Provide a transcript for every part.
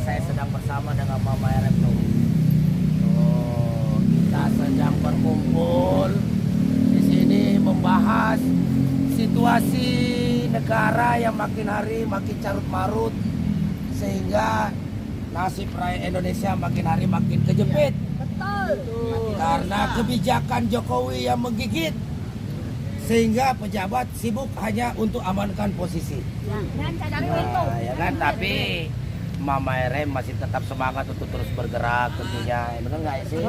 saya sedang bersama dengan Mama RM tuh. Kita sedang berkumpul di sini membahas situasi negara yang makin hari makin carut marut, sehingga nasib rakyat Indonesia makin hari makin kejepit. Betul. Karena kebijakan Jokowi yang menggigit, sehingga pejabat sibuk hanya untuk amankan posisi. Nah, ya kan, tapi Mama RM masih tetap semangat untuk terus bergerak tentunya. Benar nggak sih?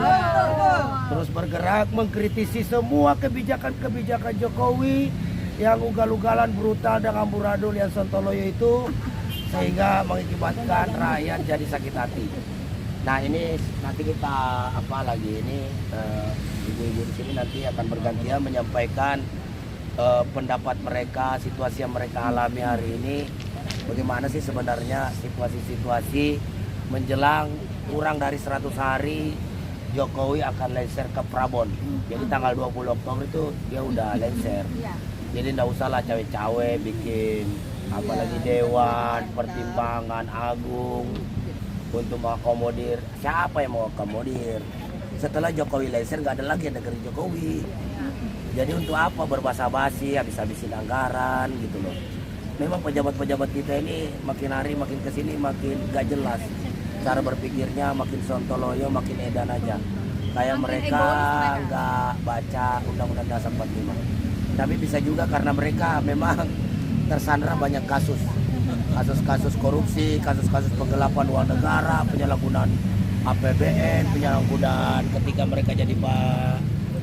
Terus bergerak mengkritisi semua kebijakan-kebijakan Jokowi yang ugal-ugalan, brutal dan amburadul yang sontoloyo itu, sehingga mengakibatkan rakyat jadi sakit hati. Nah, ini nanti kita ibu-ibu di sini nanti akan bergantian menyampaikan pendapat mereka, situasi yang mereka alami hari ini. Bagaimana sih sebenarnya situasi-situasi menjelang kurang dari 100 hari Jokowi akan lengser ke Prabon. Jadi tanggal 20 Oktober itu dia udah lengser. Jadi nggak usah lah cawe-cawe bikin apalagi Dewan Pertimbangan Agung untuk mengakomodir. Siapa yang mau akomodir? Setelah Jokowi lengser nggak ada lagi negeri Jokowi. Jadi untuk apa berbasa-basi, habis-habisin anggaran gitu loh. Memang pejabat-pejabat kita ini makin hari makin kesini makin gak jelas. Cara berpikirnya makin sontoloyo, makin edan aja. Kayak mereka nggak baca Undang-Undang Dasar 45. Tapi bisa juga karena mereka memang tersandra banyak kasus. Kasus-kasus korupsi, kasus-kasus penggelapan uang negara, penyalahgunaan APBN, penyalahgunaan ketika mereka jadi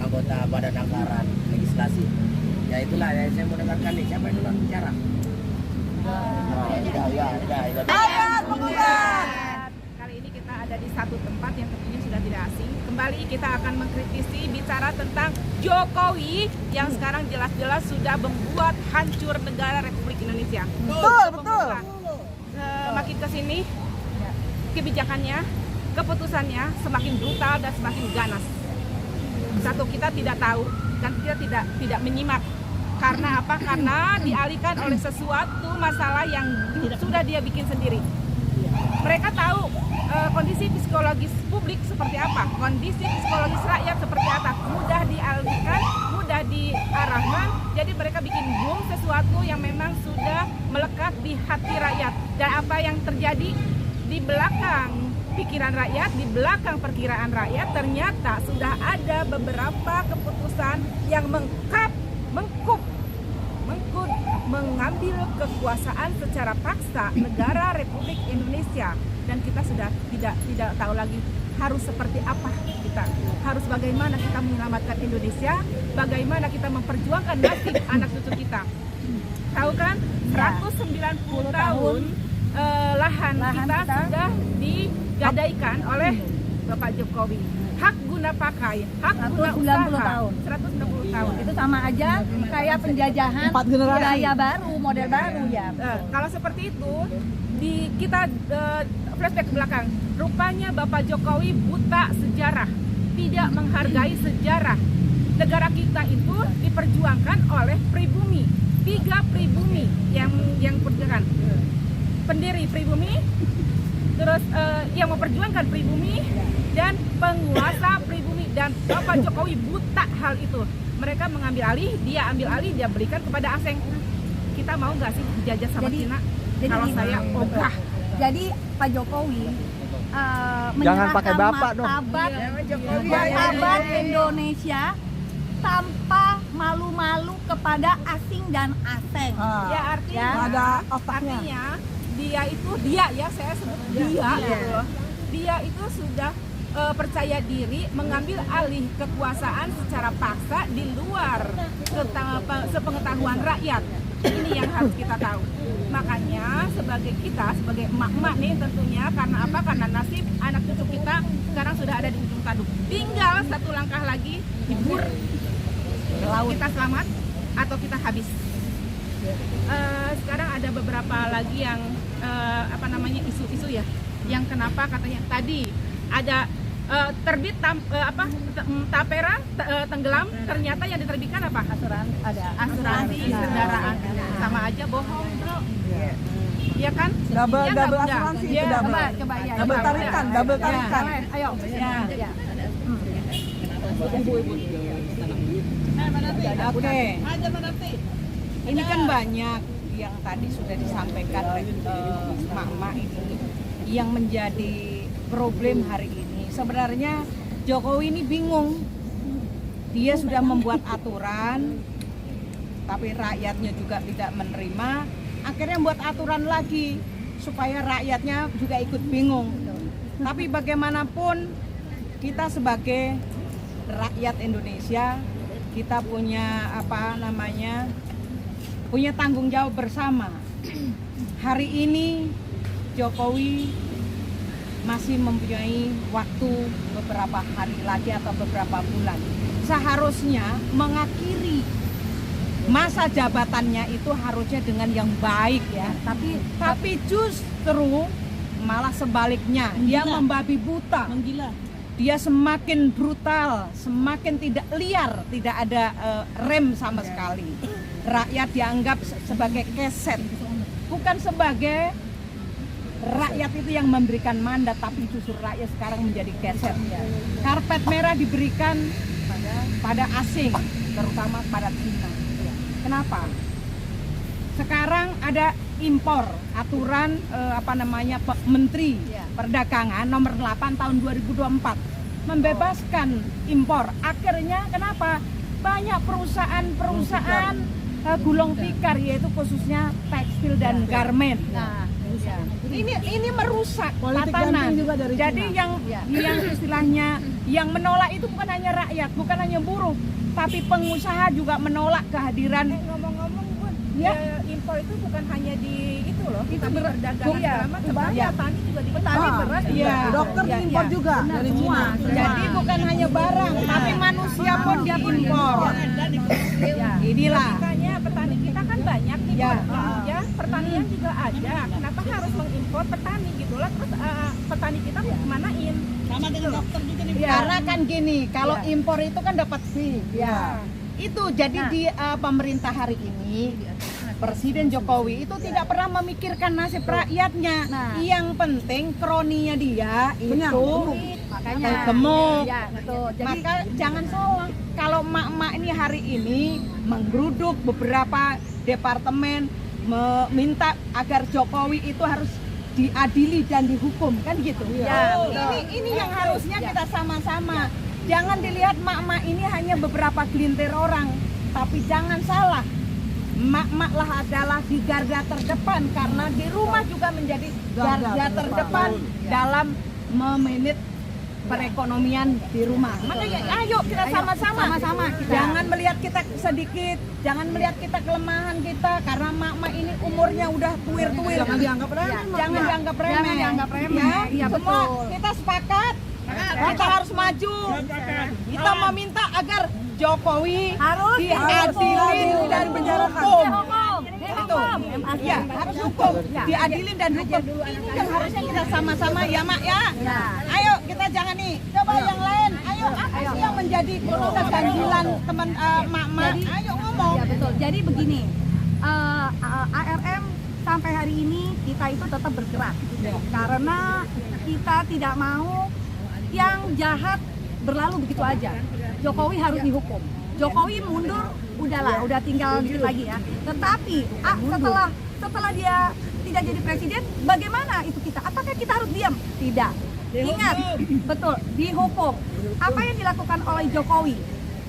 anggota Badan Anggaran Legislasi. Ya itulah ya, saya mau dengarkan nih, siapa yang duluan bicara? Kali ini kita ada di satu tempat yang tentunya sudah tidak asing. Kembali kita akan mengkritisi bicara tentang Jokowi yang sekarang jelas-jelas sudah membuat hancur negara Republik Indonesia. Betul. Makin kesini kebijakannya, keputusannya semakin brutal dan semakin ganas. Satu, kita tidak tahu dan kita tidak menyimak. Karena apa? Karena dialihkan oleh sesuatu masalah yang sudah dia bikin sendiri. Mereka tahu kondisi psikologis publik seperti apa, kondisi psikologis rakyat seperti apa. Mudah dialihkan, mudah diarahkan. Jadi mereka bikin boom sesuatu yang memang sudah melekat di hati rakyat. Dan apa yang terjadi di belakang pikiran rakyat, di belakang perkiraan rakyat, ternyata sudah ada beberapa keputusan yang mengambil kekuasaan secara paksa negara Republik Indonesia, dan kita sudah tidak tahu lagi harus seperti apa kita, harus bagaimana kita menyelamatkan Indonesia, bagaimana kita memperjuangkan nasib anak cucu kita. Tahu kan, 190 tahun lahan kita sudah digadaikan oleh Bapak Jokowi. Hak guna pakai, hak guna usaha 160 tahun. Itu sama aja kayak penjajahan gaya baru, model baru ya. Kalau seperti itu, kita flashback ke belakang. Rupanya Bapak Jokowi buta sejarah, tidak menghargai sejarah. Negara kita itu diperjuangkan oleh pribumi, 3 pribumi yang perjuangan. Pendiri pribumi, terus yang memperjuangkan pribumi, dan penguasa pribumi. Dan Bapak Jokowi buta hal itu. Mereka mengambil alih, dia ambil alih, dia berikan kepada asing. Kita mau nggak sih dijajah sama Cina? Kalau saya ogah. Jadi Pak Jokowi jangan pakai bapak dong. Martabat Indonesia tanpa malu-malu kepada asing dan asing. Ya artinya, ada otaknya. Artinya dia ya, saya sebut dia gitu loh. Dia itu sudah percaya diri mengambil alih kekuasaan secara paksa di luar sepengetahuan rakyat. Ini yang harus kita tahu. Makanya sebagai emak-emak nih tentunya, karena apa? Karena nasib anak cucu kita sekarang sudah ada di ujung tanduk. Tinggal satu langkah lagi hibur. Kita selamat atau kita habis. Sekarang ada beberapa lagi yang isu-isu ya, yang kenapa katanya tadi ada terbit tapera tenggelam, ternyata yang diterbitkan apa? Asuransi kendaraan. Sama aja bohong, bro. ya kan? Double Iya nggak, Bunda? asuransi Iya. itu double. Coba ya. Double coba. tarikan, double tarikan. Ayo. Ya. Oke. Ini kan banyak yang tadi sudah disampaikan oleh emak-emak ini yang menjadi problem hari ini. Sebenarnya Jokowi ini bingung. Dia sudah membuat aturan, tapi rakyatnya juga tidak menerima. Akhirnya membuat aturan lagi supaya rakyatnya juga ikut bingung. Tapi bagaimanapun kita sebagai rakyat Indonesia, kita punya punya tanggung jawab bersama. Hari ini Jokowi masih mempunyai waktu beberapa hari lagi atau beberapa bulan. Seharusnya mengakhiri masa jabatannya itu harusnya dengan yang baik ya. Tapi justru malah sebaliknya, dia membabi buta. Dia semakin brutal, semakin tidak liar, tidak ada rem sama sekali. Rakyat dianggap sebagai keset, bukan sebagai rakyat itu yang memberikan mandat, tapi justru rakyat sekarang menjadi keset. Karpet merah diberikan pada asing, terutama pada Cina. Kenapa? Sekarang ada impor, aturan Menteri Perdagangan nomor 8 tahun 2024 membebaskan impor. Akhirnya kenapa? Banyak perusahaan gulung tikar, yaitu khususnya tekstil dan garmen. Nah, Ini merusak Politik tatanan. dumping juga dari Jadi Cina. yang istilahnya yang menolak itu bukan hanya rakyat, bukan hanya buruh, tapi pengusaha juga menolak kehadiran. Ngomong-ngomong, Bun, Ya. impor itu bukan hanya di itu loh, Itu petani ber- perdagangan iya, segala macam. iya. Petani juga di petani beras juga. Iya. Dokter Iya, diimpor iya. juga dari Cina. Jadi bukan hanya barang, tapi manusia pun dia impor. Inilah. Logikanya petani kita kan banyak nih, Ya. Bun. Ya, pertanian juga ada. Kenapa harus mengimpor petani gitu lah? Terus petani kita kemanain? Sama dengan dokter juga nih. Karena kan gini, kalau impor itu kan dapat fee. Ya. Itu jadi di pemerintah hari ini Presiden Jokowi itu tidak pernah memikirkan nasib rakyatnya. Nah. Yang penting kroninya dia Kenyang, itu makanya gemuk. ya betul. Jadi Maka jangan salah, kalau emak-emak ini hari ini menggeruduk beberapa departemen, meminta agar Jokowi itu harus diadili dan dihukum, kan gitu. Ya, betul. Ini yang harusnya kita sama-sama. Jangan dilihat emak-emak ini hanya beberapa gelintir orang, tapi jangan salah. Emak-emak lah adalah di garda terdepan, karena di rumah juga menjadi garda terdepan dalam memanage perekonomian di rumah. Makanya ayo kita sama-sama. kita. Jangan melihat kita sedikit, jangan melihat kita kelemahan kita, karena emak-emak ini umurnya udah tuir-tuir. Jangan dianggap remeh. Jangan dianggap remeh. Jangan dianggap remeh. Ya, Iya, semua betul. kita sepakat. Kita harus maju. Kita meminta agar Jokowi Harus diadilin dan dihukum. Itu. Dihukum. Ya, harus hukum. Diadilin dan hukum. Ini yang harusnya kita sama-sama ya, Mak ya. Ya. Ayo kita jangan nih. Coba yang lain. Ayo apa sih yang menjadi keganjilan teman mak-mak? Ayo ngomong. Ya betul. Jadi begini, ARM sampai hari ini kita itu tetap bergerak karena kita tidak mau yang jahat berlalu begitu aja. Jokowi harus dihukum. Jokowi mundur, udahlah, udah tinggal dikit lagi ya. Tetapi setelah dia tidak jadi presiden, bagaimana itu kita? Apakah kita harus diam? Tidak. Ingat, betul, dihukum. Apa yang dilakukan oleh Jokowi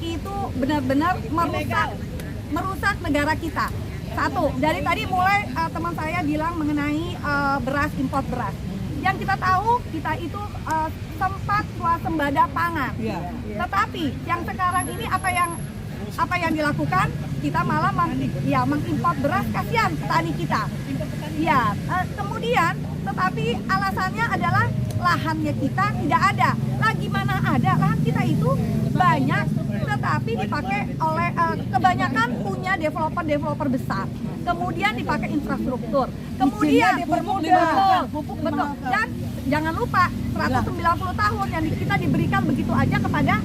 itu benar-benar merusak negara kita. Satu, dari tadi mulai teman saya bilang mengenai beras, impor beras. Yang kita tahu, kita itu sempat swasembada pangan. Tetapi yang sekarang ini apa yang dilakukan? Kita malah mengimpor beras, kasihan petani kita. Ya, kemudian tetapi alasannya adalah lahannya kita tidak ada. Lah gimana ada? Lahan kita itu banyak, tetapi dipakai oleh kebanyakan punya developer besar. Kemudian dipakai infrastruktur. Kemudian pupuk betul. Dan jangan lupa 190 tahun yang kita diberikan begitu aja kepada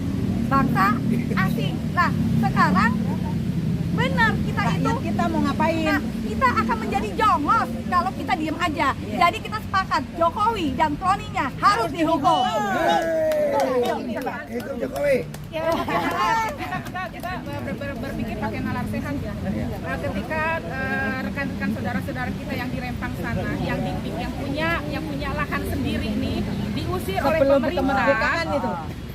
bangsa asing. Nah, sekarang benar, kita itu Rakyat kita mau ngapain? nah, kita akan menjadi jongos kalau kita diem aja. Jadi kita sepakat Jokowi dan kroninya harus dihukum. Itu Jokowi. Ya, kita berpikir pakai nalar sehat ya. Ketika rekan-rekan saudara-saudara kita yang di Rempang sana, yang punya lahan sendiri nih diusir oleh Sebelum pemerintah. kemerdekaan itu.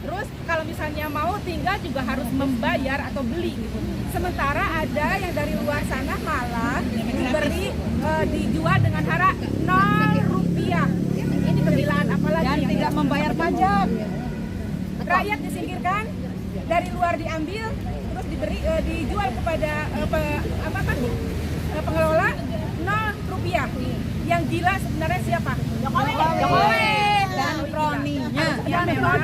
Terus kalau misalnya mau tinggal juga harus membayar atau beli gitu. Sementara ada yang dari luar sana malah dijual dengan harga 0 rupiah. Ini kegilaan apalagi Dan yang tidak membayar pajak. rakyat disingkirkan, dari luar diambil, terus dijual kepada pengelola 0 rupiah. Yang gila sebenarnya siapa? Jokowi Dan kroninya. yang memang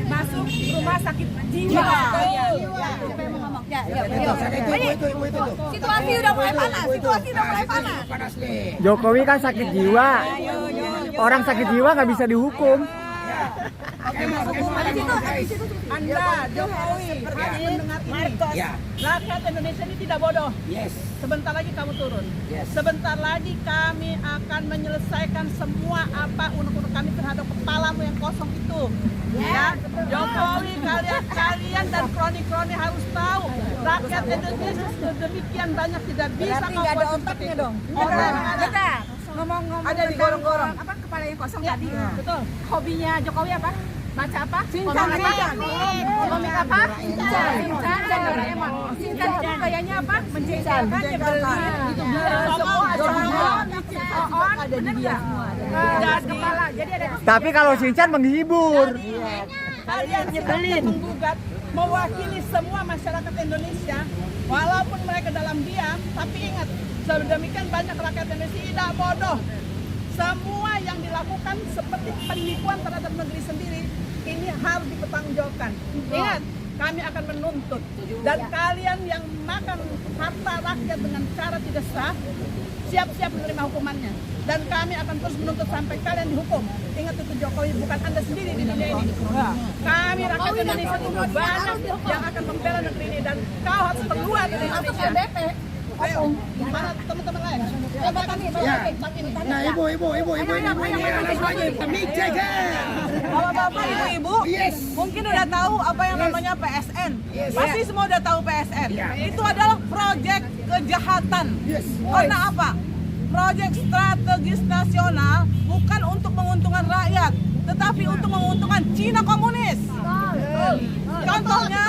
masuk rumah sakit jiwa. Itu. Situasi udah mulai panas, Panas nih. Jokowi kan sakit jiwa. Orang sakit jiwa nggak bisa dihukum. Anda, Jokowi, harus mendengar ini. Ya. Rakyat Indonesia ini tidak bodoh. Yes. Sebentar lagi kamu turun. Yes. Sebentar lagi kami akan menyelesaikan semua apa unek-unek kami terhadap kepalamu yang kosong itu. Ya, Jokowi, kalian dan kroni-kroni harus tahu rakyat Indonesia sedemikian banyak tidak bisa kau buat seperti itu. Betul. Ngomong-ngomong Ada di tentang, gorong-gorong. apa kepala yang kosong Ya, tadi. betul. Hobinya Jokowi apa? Baca apa? Sinchan. Komik apa? Sinchan dan Doraemon. Sinchan itu kayaknya apa? Menjengkelkan, nyebelin. On, bener nggak? Kepala. Jadi ada Tapi kalau Shinchan menghibur. Kalian nyebelin menggugat mewakili semua masyarakat Indonesia walaupun mereka dalam diam, tapi ingat sedemikian banyak rakyat Indonesia tidak bodoh. Semua yang dilakukan seperti penipuan terhadap negeri sendiri ini harus dipertanggungjawabkan. Ingat, kami akan menuntut dan kalian yang makan harta rakyat dengan cara tidak sah siap-siap menerima hukumannya. Dan kami akan terus menuntut sampai kalian dihukum. Ingat itu Jokowi, bukan Anda sendiri di dunia ini. Kami rakyat Indonesia juga banyak yang akan membela negeri ini dan kau harus keluar dari Indonesia. Ayo, mana teman-teman lain? Coba kami, Nah, ibu ini anak lagi Mick Jagger. Bapak-bapak, ibu-ibu, mungkin udah tahu apa yang namanya PSN. Pasti semua udah tahu PSN. Itu adalah proyek kejahatan. Karena apa? Proyek strategis nasional bukan untuk menguntungkan rakyat, tetapi untuk menguntungkan Cina komunis. Contohnya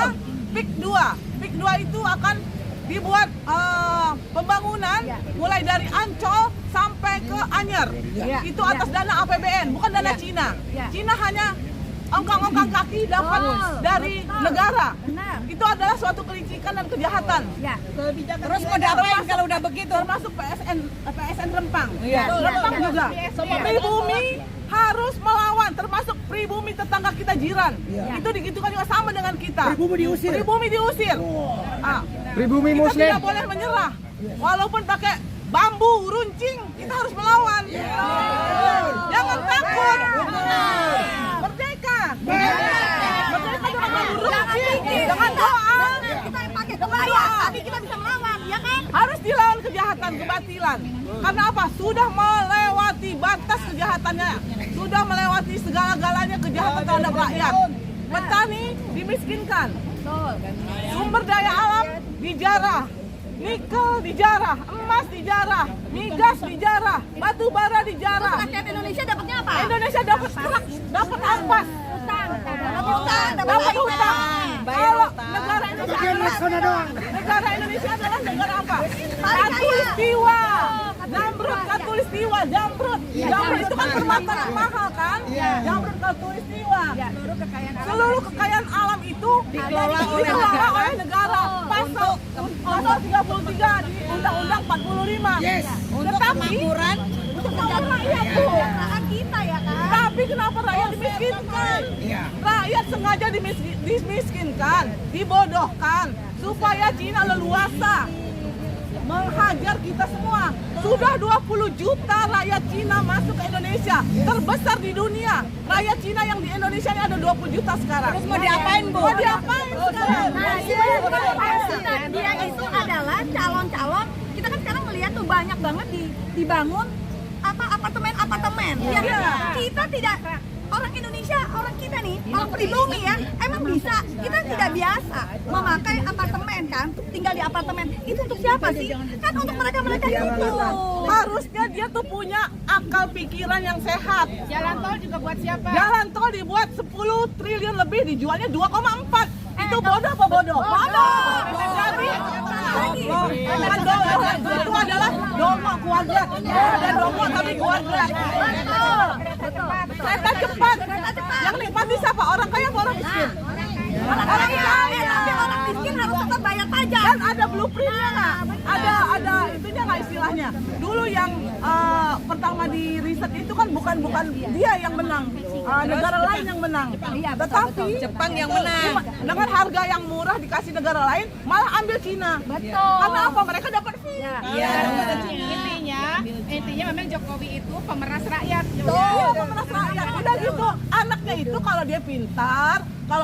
PIK 2. PIK 2 itu akan dibuat pembangunan mulai dari Ancol sampai ke Anyer. Itu atas dana APBN, bukan dana Cina. Cina hanya ongkang-ongkang kaki dapat dari negara. Itu adalah suatu kelicikan dan kejahatan. Terus mau diapain kalau udah begitu? Termasuk PSN Rempang. Rempang juga. Pribumi harus melawan, termasuk pribumi tetangga kita jiran. Itu digitukan juga sama dengan kita. Pribumi diusir. Pribumi Kita Muslim. tidak boleh menyerah. Walaupun pakai bambu, runcing, kita harus melawan. Jangan takut. Merdeka. Merdeka dengan bambu runcing, dengan doa. kita pakai kebaya, tapi kita bisa melawan, ya kan? Harus dilawan kejahatan, kebatilan. Karena apa? Sudah melewati batas kejahatannya. Sudah melewati segala-galanya kejahatan terhadap rakyat. Petani dimiskinkan. Sumber daya alam dijarah. Nikel dijarah, emas dijarah, migas dijarah, batu bara dijarah. Rakyat Indonesia dapatnya apa? Indonesia dapat truk, dapat ampas, dapat hutang. Kalau negara Indonesia adalah negara apa? Katulistiwa. Katulistiwa, Jamrut itu kan permata yang mahal kan? Jamrut Katulistiwa. Seluruh kekayaan alam itu dikelola oleh negara. Pasal 33 di Undang-Undang 45. Tetapi untuk rakyat tuh. kita ya kan? Tapi kenapa rakyat dimiskinkan? Rakyat sengaja dimiskinkan, dibodohkan supaya Cina leluasa menghajar kita semua. Sudah 20 juta rakyat Cina masuk ke Indonesia, terbesar di dunia. Rakyat Cina yang di Indonesia ini ada 20 juta sekarang. Terus mau diapain, Bu? Mau diapain sekarang? Dia itu adalah calon-calon, kita kan sekarang melihat tuh banyak banget dibangun apartemen. Ya, kita tidak, orang Indonesia, orang kita nih, orang pribumi ya, emang bisa. Kita tidak biasa memakai apartemen kan, tinggal di apartemen. Itu untuk siapa sih? Kan untuk mereka-mereka itu. Harusnya dia tuh punya akal pikiran yang sehat. Jalan tol juga buat siapa? Jalan tol dibuat 10 triliun lebih, dijualnya 2,4. Itu bodoh apa bodoh? Jadi itu adalah dongo kuadrat. Ada dongo tapi kuadrat. Kereta cepat. Yang nikmati siapa? Orang kaya apa orang miskin? Orang kaya, tapi orang miskin harus tetap bayar pajak. Kan ada blueprintnya nggak? Ada itunya nggak istilahnya? Dulu yang pertama di riset itu kan bukan dia yang menang, negara lain yang menang. Tetapi Jepang yang menang. dengan harga yang murah dikasih negara lain, malah ambil Cina. Betul. Karena apa? Mereka dapat fee. Iya. Intinya memang Jokowi itu pemeras rakyat. Tuh, pemeras rakyat. Udah gitu, anaknya itu kalau dia pintar, nggak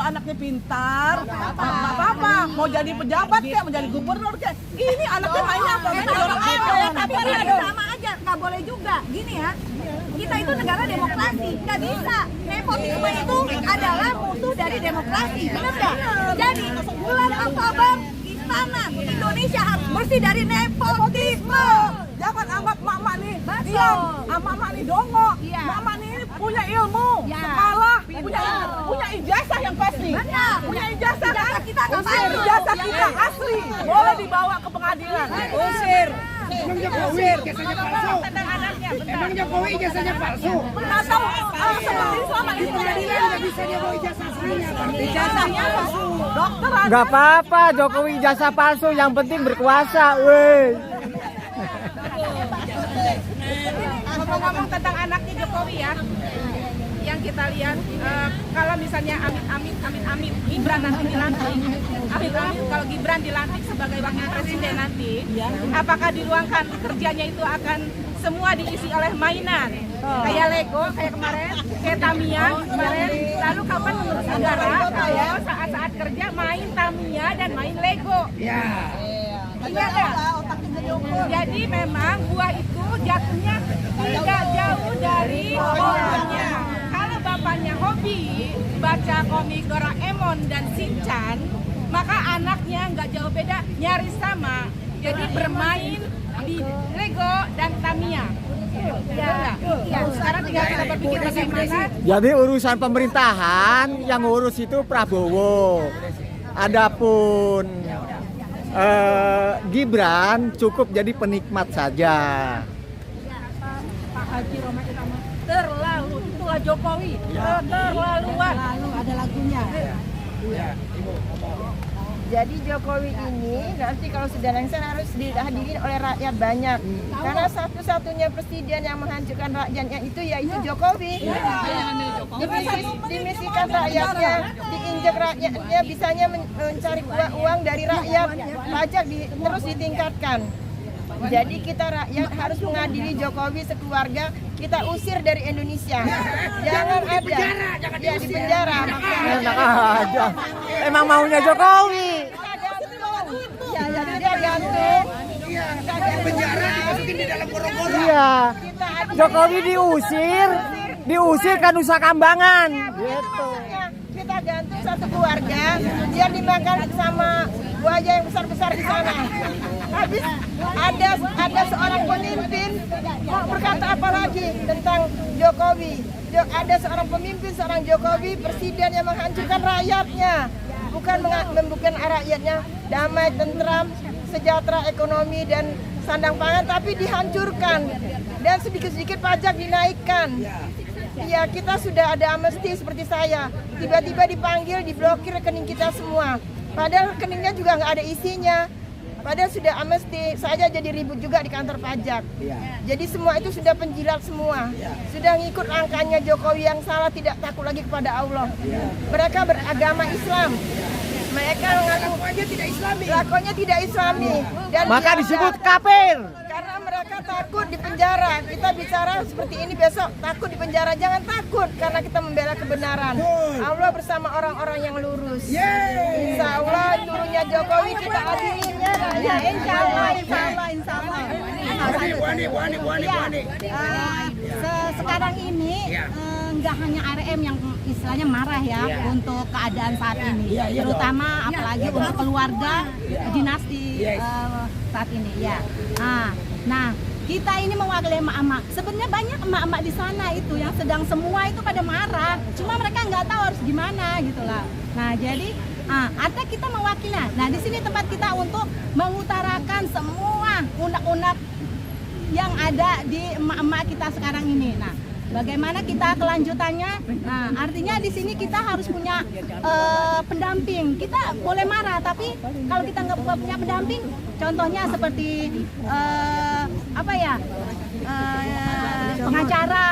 apa-apa. Mau jadi pejabat kayak, mau jadi gubernur kayak. Ini anaknya mainnya apa? Mainnya orang iPhone. Tapi sama aja, nggak boleh juga. Gini ya, kita itu negara demokrasi, nggak bisa. Nepotisme itu adalah musuh dari demokrasi, benar nggak? Jadi bulan Oktober istana Indonesia harus bersih dari nepotisme. Jangan anggap mama nih Betul. diam, mama nih dongo. Iya. Mama nih punya ilmu, Iya. sekolah, punya ijazah yang pasti. Benar. Punya ijazah kan? Kita nggak Usir. mau. Ijazah kita asli, boleh dibawa ke pengadilan. Usir. Emang Jokowi ijazahnya palsu? Tentang anaknya, bentar. Emang Jokowi ijazahnya palsu? Nggak tahu seperti selama Di ini pengadilan nggak bisa dia bawa ijazah aslinya. ijazahnya palsu. Dokter ada. Nggak apa-apa Jokowi ijazah palsu, yang penting berkuasa, weh. Ngomong-ngomong tentang anaknya Jokowi ya, yang kita lihat kalau misalnya amit-amit Gibran nanti dilantik, kalau Gibran dilantik sebagai wakil presiden nanti, apakah diluangkan kerjanya itu akan semua diisi oleh mainan kayak Lego kayak kemarin, kayak Tamiya kemarin, lalu kapan menurut saudara kalau saat-saat kerja main Tamiya dan main Lego? Iya nggak? Jadi memang buah itu jatuhnya tidak jauh dari bapaknya. Kalau bapaknya hobi baca komik Doraemon dan Shinchan, maka anaknya nggak jauh beda, nyaris sama. Jadi bermain di Lego dan Tamiya. Ya. Sekarang tinggal kita berpikir bagaimana. Jadi urusan pemerintahan yang ngurus itu Prabowo. Adapun Gibran cukup jadi penikmat saja. Pak Haji Roma Irama terlalu, itulah Jokowi, terlaluan. Lalu ada lagunya. Jadi Jokowi ini nanti kalau sudah lengser harus dihadirin oleh rakyat banyak. Karena satu-satunya presiden yang menghancurkan rakyatnya itu yaitu Jokowi. Dimisikan rakyatnya, diinjak rakyatnya, bisanya mencari uang dari rakyat, pajak terus ditingkatkan. Jadi kita rakyat harus mengadili Jokowi sekeluarga, kita usir dari Indonesia. Jangan ada, ya di penjara. Enak aja. Emang maunya Jokowi. Ya, dia gantung. Penjara dimasukin di dalam gorong-gorong. Iya. Jokowi diusir kan Nusa Kambangan. Gitu. Kita gantung satu keluarga, dia dimakan sama buaya yang besar-besar di sana. Habis ada seorang pemimpin mau berkata apa lagi tentang Jokowi? Ada seorang pemimpin, seorang Jokowi, presiden yang menghancurkan rakyatnya, bukan rakyatnya damai, tentram, sejahtera ekonomi dan sandang pangan, tapi dihancurkan dan sedikit-sedikit pajak dinaikkan. Ya, kita sudah ada amnesti seperti saya. Tiba-tiba dipanggil, diblokir rekening kita semua. Padahal rekeningnya juga nggak ada isinya. Padahal sudah amnesti, saya jadi ribut juga di kantor pajak. Jadi semua itu sudah penjilat semua. Sudah ngikut angkanya Jokowi yang salah, tidak takut lagi kepada Allah. Mereka beragama Islam. Mereka mengaku Lakuannya tidak islami. lakonnya tidak Islami. Dan Maka disebut kafir. Karena mereka takut di penjara. Kita bicara seperti ini besok takut di penjara. Jangan takut karena kita membela kebenaran. Allah bersama orang-orang yang lurus. Insya Allah turunnya Jokowi kita adilin ya. Insya Allah. Sekarang ini nggak hanya ARM yang istilahnya marah ya untuk keadaan saat ini, terutama apalagi untuk keluarga dinasti saat ini ya. Nah, kita ini mewakili emak-emak. Sebenarnya banyak emak-emak di sana itu yang sedang semua itu pada marah, cuma mereka nggak tahu harus gimana gitu lah. Nah, jadi ada kita mewakili. Nah, di sini tempat kita untuk mengutarakan semua unek-unek yang ada di emak-emak kita sekarang ini. Nah, bagaimana kita kelanjutannya? Nah, artinya di sini kita harus punya pendamping. Kita boleh marah, tapi kalau kita nggak punya pendamping, contohnya seperti pengacara.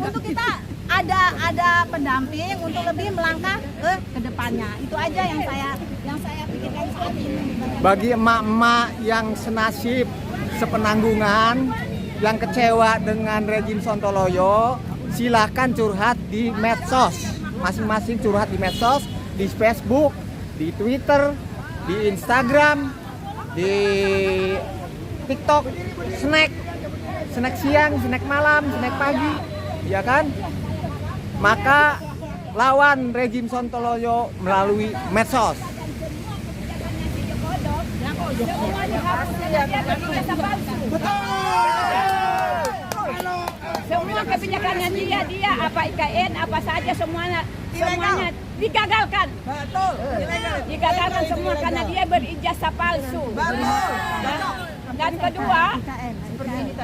Untuk kita ada pendamping untuk lebih melangkah ke depannya. Itu aja yang saya pikirkan saat ini. Bagi emak-emak yang senasib, sepenanggungan, yang kecewa dengan rejim Sontoloyo, silahkan curhat di medsos. Masing-masing curhat di medsos, di Facebook, di Twitter, di Instagram, di TikTok, snack siang, snack malam, snack pagi, ya kan? Maka lawan rejim Sontoloyo melalui medsos. Semua kebijakannya dia apa IKN apa saja semuanya digagalkan. Digagalkan semua karena dia berijazah palsu. Dan kedua,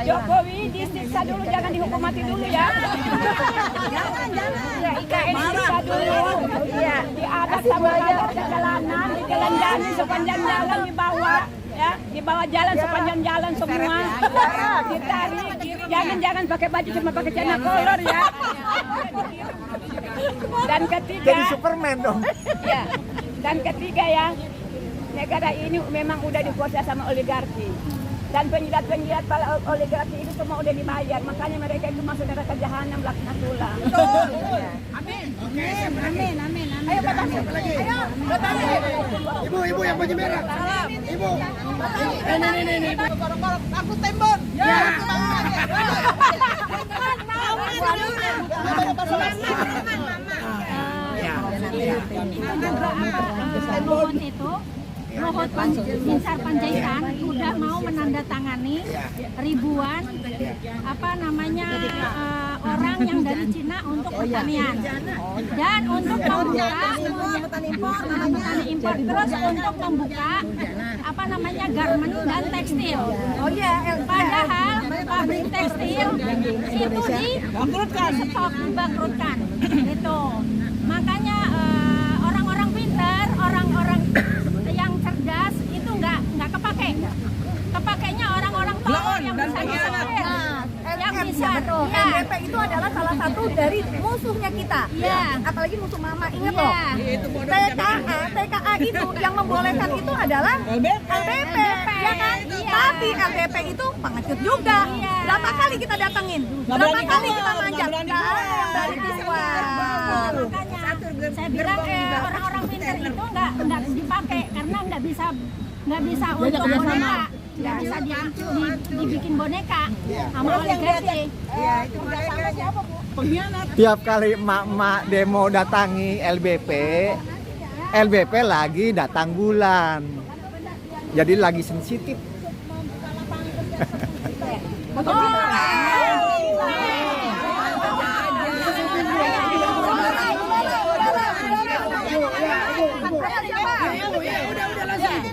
Jokowi disiksa dulu, jangan dihukum mati dulu ya. IKN disiksa dulu, ya, diadat sama adat jalanan, dijalan-jalan sepanjang jalan dibawa, ya, dibawa jalan sepanjang jalan semua, ditarik, jangan pakai baju cuma pakai celana kolor ya. Dan ketiga, Jadi Superman dong. ya, dan ketiga ya, negara ini memang udah dikuasai sama oligarki. Dan penjilat-penjilat para oligarki itu semua udah dibayar, makanya mereka itu masuk neraka jahanam laknatullah. Amin. Amin. Ayo Batami. Ayo Batami. Ibu yang baju merah. Ibu. Ini. Aku tembok. Ya. Luhut itu Luhut Binsar Panjaitan udah mau menandatangani ribuan orang yang dari Cina untuk pertanian dan untuk membuka petani impor terus untuk membuka garment dan tekstil. Padahal pabrik tekstil itu dibangkrutkan gitu. Makanya orang-orang pintar, orang-orang yang cerdas itu nggak kepake. Kepakainya orang-orang tolol yang bisa yang bisa. MDP itu adalah salah satu dari musuhnya kita. Apalagi musuh mama, ingat loh. TKA itu yang membolehkan itu adalah LDP, ya kan? Tapi LDP itu pengecut juga. Berapa kali kita datengin? Berapa kali kita manjat? Yang dari siswa. Makanya saya bilang orang-orang pintar itu nggak dipakai karena nggak bisa untuk boneka, nggak bisa dibikin boneka sama oligarki. Itu udah sama siapa Bu? Tiap kali emak-emak demo datangi LBP lagi datang bulan. Jadi lagi sensitif.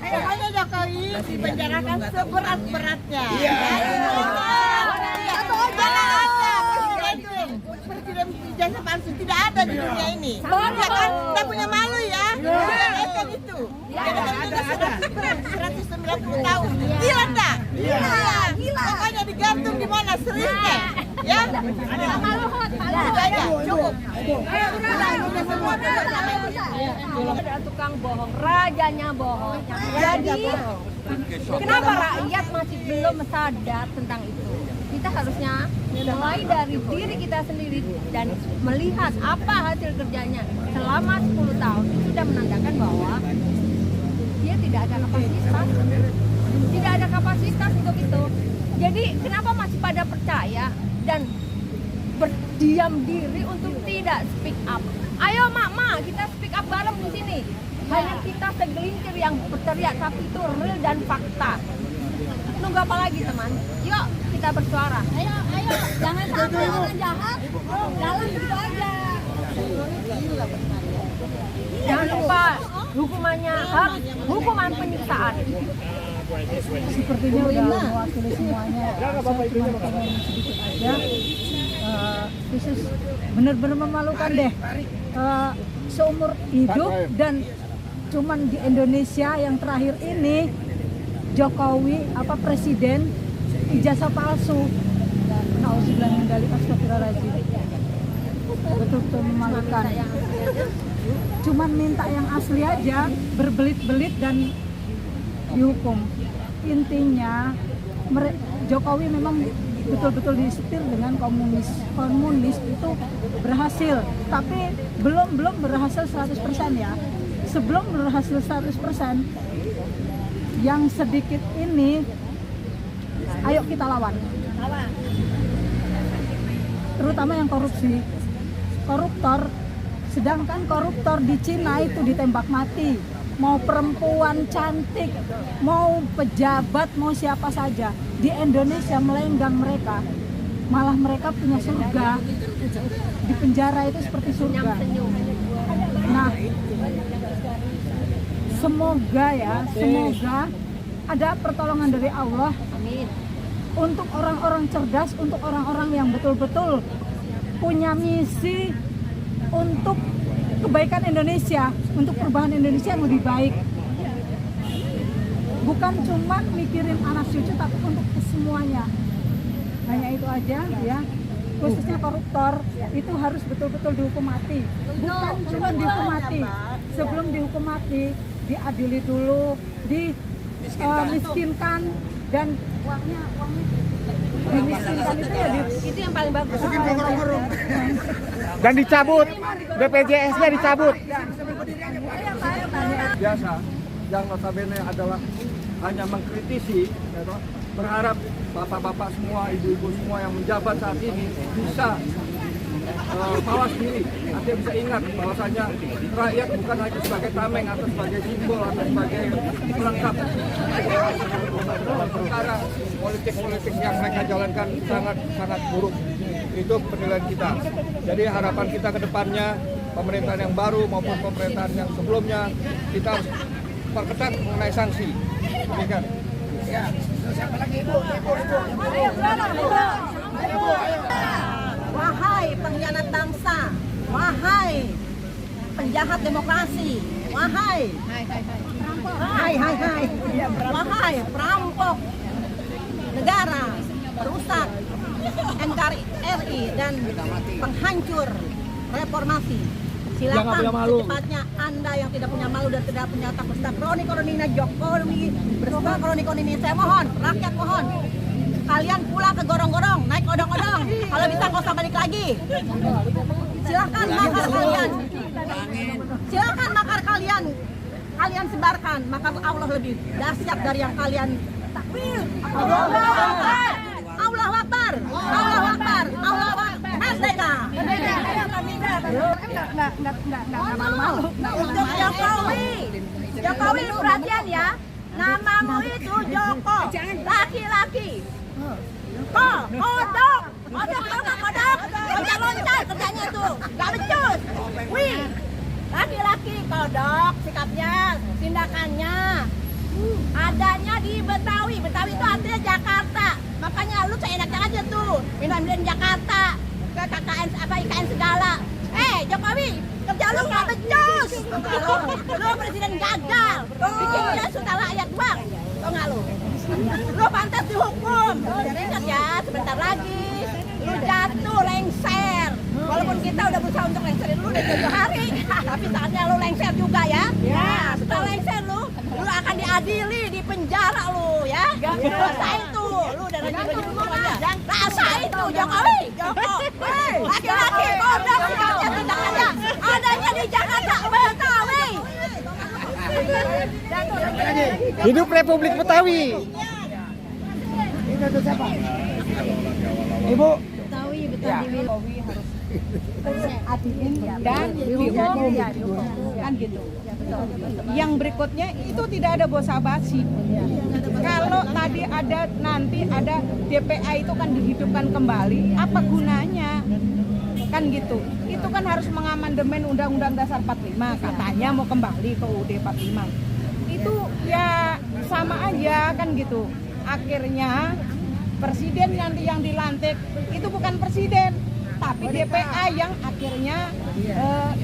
Pokoknya Jokowi dipenjarakan seberat-beratnya. Presiden ijazah palsu tidak ada di dunia ini. Ya kan? Kita punya malu ya. Mereka itu. Ada 190 tahun. Gila enggak? Gila. Pokoknya digantung di mana? Serius deh. Ya? Sama Luhut. Cukup. Ada tukang bohong, rajanya bohong. Jadi kenapa rakyat masih belum sadar tentang itu? Kita harusnya mulai dari diri kita sendiri dan melihat apa hasil kerjanya selama 10 tahun itu sudah menandakan bahwa dia tidak ada kapasitas untuk itu. Jadi kenapa masih pada percaya dan berdiam diri untuk tidak speak up? Ayo mak, kita speak up bareng di sini. Hanya kita segelintir yang berteriak, tapi itu real dan fakta. Nunggu apa lagi teman? Yuk kita bersuara. Ayo, jangan sampai orang jahat jalan gitu aja. Jangan lupa hukumannya harus hukuman penyiksaan. Sepertinya udah mewakili semuanya ya. Saya cuma pengen sedikit aja. Khusus benar-benar memalukan deh. Seumur hidup dan cuman di Indonesia yang terakhir ini Jokowi presiden ijazah palsu. Nauzubillah min dzalik, astagfirullahaladzim. Betul-betul memalukan. Cuman minta yang asli aja, berbelit-belit dan dihukum. Intinya Jokowi memang betul-betul disetir dengan komunis itu berhasil, tapi belum berhasil 100% ya. Sebelum berhasil 100%, yang sedikit ini ayo kita lawan. Terutama yang koruptor, sedangkan koruptor di Cina itu ditembak mati. Mau perempuan cantik, mau pejabat, mau siapa saja. Di Indonesia melenggang mereka, malah mereka punya surga. Di penjara itu seperti surga. Nah, semoga ada pertolongan dari Allah. Amin. Untuk orang-orang cerdas, untuk orang-orang yang betul-betul punya misi untuk kebaikan Indonesia, untuk perubahan Indonesia yang lebih baik. Bukan cuma mikirin anak cucu, tapi untuk semuanya. Hanya itu aja ya. Khususnya koruptor itu harus betul-betul dihukum mati. Bukan cuma dihukum mati. Sebelum dihukum mati, diadili dulu, dimiskinkan dan uangnya dimiskinkan itu yang paling bagus. Dan dicabut, BPJS-nya dicabut. Biasa, yang notabene adalah hanya mengkritisi, berharap bapak-bapak semua, ibu-ibu semua yang menjabat saat ini bisa mawas diri, artinya bisa ingat bahwasanya rakyat bukan hanya sebagai tameng atau sebagai simbol atau sebagai pelengkap. Sekarang politik-politik yang mereka jalankan sangat buruk. Itu penilaian kita. Jadi harapan kita ke depannya, pemerintahan yang baru maupun pemerintahan yang sebelumnya, kita harus perketat mengenai sanksi. Demikian. Ya, siapa lagi ibu? Wahai pengkhianat bangsa, wahai penjahat demokrasi, wahai perampok negara, perusak NKRI dan penghancur reformasi. Silakan secepatnya Anda yang tidak punya malu dan tidak punya takut kroni-kroni Jokowi bersama kroni-kroni. Saya mohon, rakyat mohon, kalian pulang ke gorong-gorong, naik odong-odong. Kalau bisa nggak usah balik lagi. Silakan makar kalian. Silakan makar kalian. Kalian sebarkan, maka Allah lebih dahsyat dari yang kalian takwil. Allahu Akbar. Allahu Akbar. Allahu Akbar. Allahu Akbar. Merdeka. Nggak malu. Untuk Jokowi lu perhatian ya. Namamu itu Joko, laki-laki. Kodok loncat kerjanya tuh, gak becus. Wih, laki-laki kodok sikapnya, tindakannya. Adanya di Betawi itu artinya Jakarta. Makanya lu seenaknya aja tuh, minum-minum Jakarta, ke IKN segala. Jokowi, kerja lu gak becus. Lu presiden gagal, bikinnya suka rakyat bang. Tau gak lu? Lu pantas dihukum. Ingat ya, sebentar lagi lu jatuh lengser. Walaupun kita udah berusaha untuk lengserin lu dari 7 hari. Tapi saatnya lu lengser juga ya. Ya, setelah lengser lu akan diadili di penjara lu ya. Rasain tuh, lu udah begitu aja. Rasain tuh Jokowi. Laki-laki kodok sikapnya tidak ada. Adanya di Jakarta, Betawi. Hidup Republik Betawi. Itu tuh siapa? Ibu. Jokowi harus adilin dan dihukum kan gitu. Yang berikutnya itu tidak ada basa-basi. Kalau tadi nanti ada DPA itu kan dihidupkan kembali, apa gunanya? Kan gitu. Itu kan harus mengamandemen Undang-Undang Dasar 45, katanya mau kembali ke UUD 45. Itu ya sama aja kan gitu. Akhirnya presiden nanti yang dilantik itu bukan presiden, tapi DPA yang akhirnya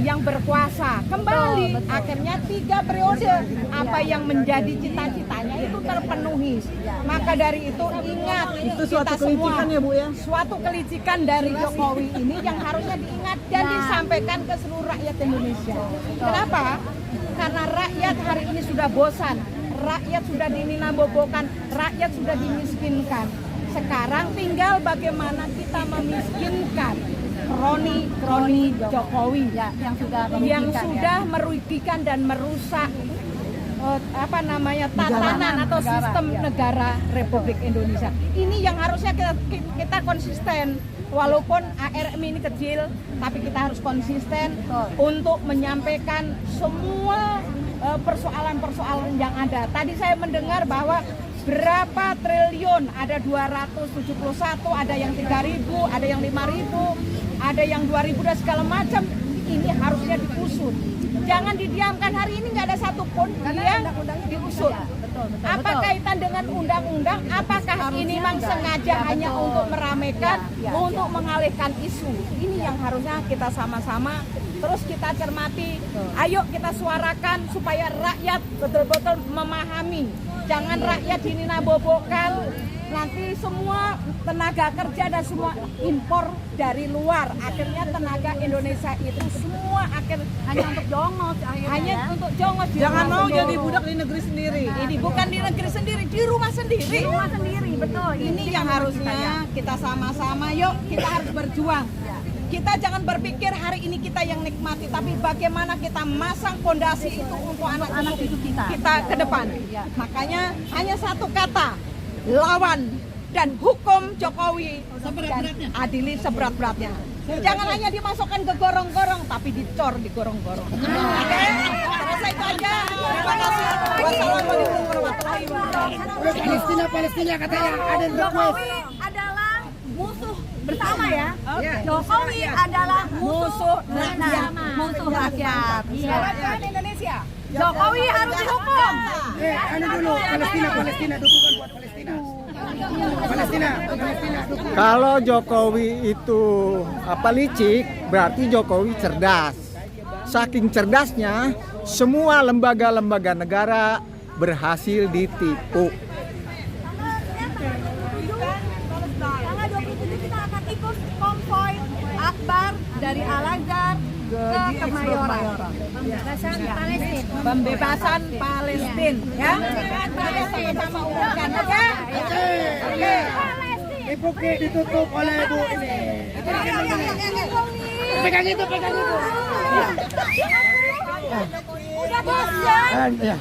yang berkuasa kembali. Akhirnya 3 periode, apa yang menjadi cita-citanya itu terpenuhi. Maka dari itu ingat, itu suatu kelicikan ya Bu ya, suatu kelicikan dari Jokowi ini yang harusnya diingat dan disampaikan ke seluruh rakyat Indonesia. Kenapa? Karena rakyat hari ini sudah bosan, rakyat sudah dininabobokan, rakyat sudah dimiskinkan. Sekarang tinggal bagaimana kita memiskinkan kroni Jokowi yang sudah merugikan dan merusak tatanan atau sistem negara Republik Indonesia. Ini yang harusnya kita konsisten. Walaupun ARM ini kecil, tapi kita harus konsisten untuk menyampaikan semua persoalan-persoalan yang ada. Tadi saya mendengar bahwa berapa triliun, ada 271, ada yang 3.000, ada yang 5.000, ada yang 2.000 dan segala macam. Ini harusnya diusut. Jangan didiamkan, hari ini nggak ada satupun yang diusut. Apa kaitan dengan undang-undang? Apakah ini memang sengaja hanya untuk meramaikan, untuk mengalihkan isu? Ini yang harusnya kita sama-sama terus kita cermati. Ayo kita suarakan supaya rakyat betul-betul memahami. Jangan rakyat dininabobokan, nanti semua tenaga kerja dan semua impor dari luar. Akhirnya tenaga Indonesia itu semua hanya untuk jongos. Hanya untuk jongos. Jangan mau jadi budak di negeri sendiri. Ini bukan di negeri sendiri, di rumah sendiri. Di rumah sendiri, betul. Ini yang harusnya kita sama-sama, yuk kita harus berjuang. Kita jangan berpikir hari ini kita yang nikmati, tapi bagaimana kita masang fondasi itu untuk anak-anak cucu kita ke depan. Makanya hanya satu kata, lawan dan hukum Jokowi dan adili seberat-beratnya. Jangan hanya dimasukkan ke gorong-gorong, tapi dicor di gorong-gorong. Oke, rasa itu aja. Terima kasih. Wassalamualaikum warahmatullahi wabarakatuh. Palestina katanya ada Jokowi adalah musuh bersama ya. Jokowi adalah musuh rakyat. Musuh rakyat. Selamatkan Indonesia. Jokowi harus dihukum. dulu Palestina dukungan buat Palestina dukungan. Kalau Jokowi itu licik, berarti Jokowi cerdas. Saking cerdasnya, semua lembaga-lembaga negara berhasil ditipu. Tanggal 27 kita akan ikut konvoy akbar dari Al-Azhar ke Kemayoran. Pembebasan Palestina, ya. Kita sama-sama umumkan, oke? Oke. Ibuki ditutup oleh Bu ini. Pegang itu.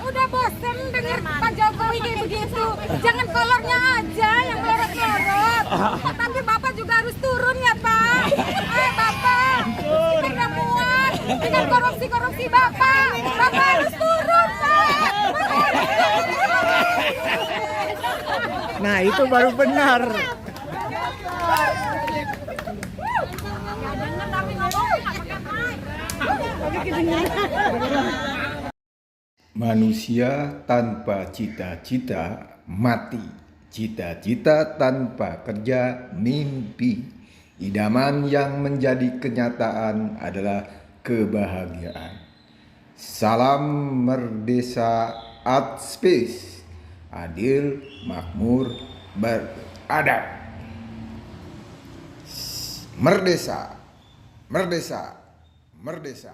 Udah bosan dengar Pak Jokowi kayak begitu. Jangan kolornya aja yang melorot-lorot. Tapi Bapak juga harus turun ya Pak. Bapak, kita muat dengan korupsi Bapak. Bapak harus turun Pak. Nah, itu baru benar. Manusia tanpa cita-cita mati. Cita-cita tanpa kerja mimpi. Idaman yang menjadi kenyataan adalah kebahagiaan. Salam Merdesa Art Space. Adil, makmur, beradab. Merdesa, merdesa, merdesa.